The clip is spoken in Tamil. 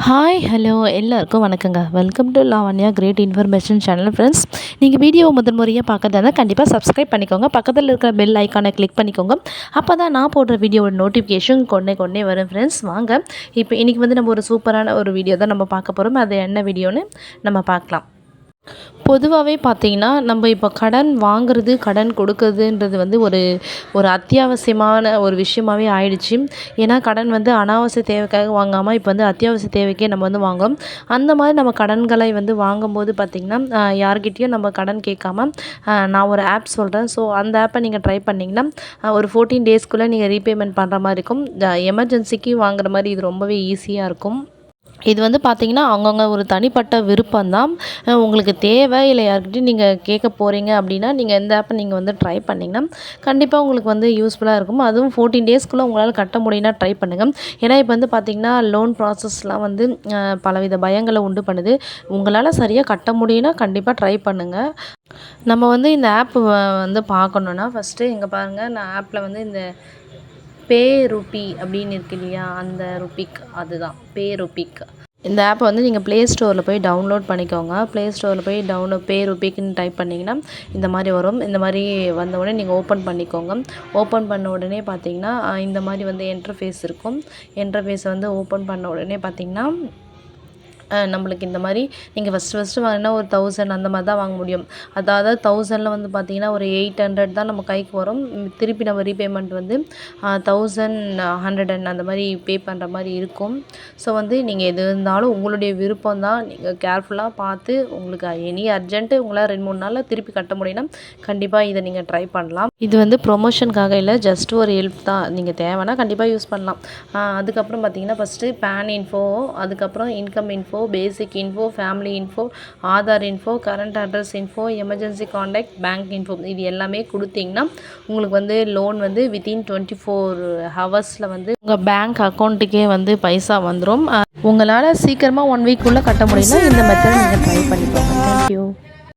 ஹாய் ஹலோ எல்லாருக்கும் வணக்கங்க. Welcome to Lavanya great information channel. Friends, நீங்கள் வீடியோவை முதல் முறையாக பார்க்கறதா இருந்தால் கண்டிப்பாக சப்ஸ்கிரைப் பண்ணிக்கோங்க. பக்கத்தில் இருக்கிற பெல் ஐக்கானை கிளிக் பண்ணிக்கோங்க. அப்போ தான் நான் போடுற வீடியோட நோட்டிஃபிகேஷன் கொண்டே வரும். ஃப்ரெண்ட்ஸ், வாங்க இப்போ இன்றைக்கி வந்து நம்ம ஒரு சூப்பரான ஒரு வீடியோ தான் நம்ம பார்க்க போகிறோம். அது என்ன வீடியோன்னு நம்ம பார்க்கலாம். பொதுவாகவே பார்த்தீங்கன்னா, நம்ம இப்போ கடன் வாங்குறது, கடன் கொடுக்குறதுன்றது வந்து ஒரு அத்தியாவசியமான ஒரு விஷயமாவே ஆயிடுச்சு. ஏன்னா, கடன் வந்து அனாவசிய தேவைக்காக வாங்காமல், இப்போ வந்து அத்தியாவசிய தேவைக்கே நம்ம வந்து வாங்குறோம். அந்த மாதிரி நம்ம கடன்களை வந்து வாங்கும்போது பார்த்தீங்கன்னா, யார்கிட்டயும் நம்ம கடன் கேட்காம, நான் ஒரு ஆப் சொல்கிறேன். ஸோ அந்த ஆப்பை நீங்கள் ட்ரை பண்ணிங்கன்னா, ஒரு 14 டேஸ்க்குள்ளே நீங்கள் ரீபேமெண்ட் பண்ணுற மாதிரி இருக்கும். எமர்ஜென்சிக்கு வாங்குற மாதிரி இது ரொம்பவே ஈஸியாக இருக்கும். இது வந்து பார்த்திங்கன்னா, அவங்கவுங்க ஒரு தனிப்பட்ட விருப்பம் தான். உங்களுக்கு தேவை இல்லை யார்கிட்டயும் நீங்கள் கேட்க போகிறீங்க அப்படின்னா, நீங்கள் இந்த ஆப்பை நீங்கள் வந்து ட்ரை பண்ணிங்கன்னா, கண்டிப்பாக உங்களுக்கு வந்து யூஸ்ஃபுல்லாக இருக்கும். அதுவும் 14 டேஸ்க்குள்ளே உங்களால் கட்ட முடியும்னா ட்ரை பண்ணுங்கள். ஏன்னா இப்போ வந்து பார்த்திங்கன்னா, லோன் ப்ராசஸ்லாம் வந்து பலவித பயங்களை உண்டு பண்ணுது. உங்களால் சரியாக கட்ட முடியும்னா கண்டிப்பாக ட்ரை பண்ணுங்கள். நம்ம வந்து இந்த ஆப் வந்து பார்க்கணுன்னா ஃபஸ்ட்டு இங்கே பாருங்கள், நான் ஆப்பில் வந்து இந்த பே ருபி அப்படின்னு இருக்கு இல்லையா, அந்த ருபிக் அதுதான் பே ருபிக். இந்த ஆப்பை வந்து நீங்கள் ப்ளே ஸ்டோரில் போய் டவுன்லோட் பண்ணிக்கோங்க. ப்ளே ஸ்டோரில் போய் பே ருபிக்குன்னு டைப் பண்ணிங்கன்னா இந்த மாதிரி வரும். இந்த மாதிரி வந்த உடனே நீங்கள் ஓப்பன் பண்ணிக்கோங்க. ஓப்பன் பண்ண உடனே பார்த்தீங்கன்னா, இந்த மாதிரி வந்து இன்டர்ஃபேஸ் இருக்கும். இன்டர்ஃபேஸை வந்து ஓப்பன் பண்ண உடனே பார்த்தீங்கன்னா, நம்மளுக்கு இந்த மாதிரி நீங்கள் ஃபஸ்ட்டு வாங்கினா ஒரு 1000 அந்த மாதிரி தான் வாங்க முடியும். அதாவது 1000ல் வந்து பார்த்திங்கன்னா ஒரு 800 தான் நம்ம கைக்கு வரும். திருப்பி நம்ம ரீபேமெண்ட் வந்து 1100 அந்த மாதிரி பே பண்ணுற மாதிரி இருக்கும். ஸோ வந்து நீங்கள் எது இருந்தாலும் உங்களுடைய விருப்பம் தான். நீங்கள் கேர்ஃபுல்லாக பார்த்து உங்களுக்கு எனி அர்ஜென்ட்டு உங்களால் 2-3 நாளில் திருப்பி கட்ட முடியும்னா கண்டிப்பாக இதை நீங்கள் ட்ரை பண்ணலாம். இது வந்து ப்ரொமோஷனுக்காக இல்லை, ஜஸ்ட் ஒரு ஹெல்ப் தான். நீங்கள் தேவைன்னா கண்டிப்பாக யூஸ் பண்ணலாம். அதுக்கப்புறம் பார்த்திங்கன்னா ஃபஸ்ட்டு பேன் இன்ஃபோ, அதுக்கப்புறம் income info, basic info, family info, Aadhaar info, current address info, emergency contact, bank info, இது எல்லாமே கொடுத்தீங்கன்னா உங்களுக்கு வந்து லோன் வந்து வித்தின் 24 ஹவர்ஸில் வந்து உங்கள் பேங்க் அக்கௌண்ட்டுக்கே வந்து பைசா வந்துடும். உங்களால் சீக்கிரமாக 1 வீக்குள்ளே கட்ட முடியும்னா இந்த மெத்தட் நீங்கள் ட்ரை பண்ணிக்கோங்க. தேங்க்யூ.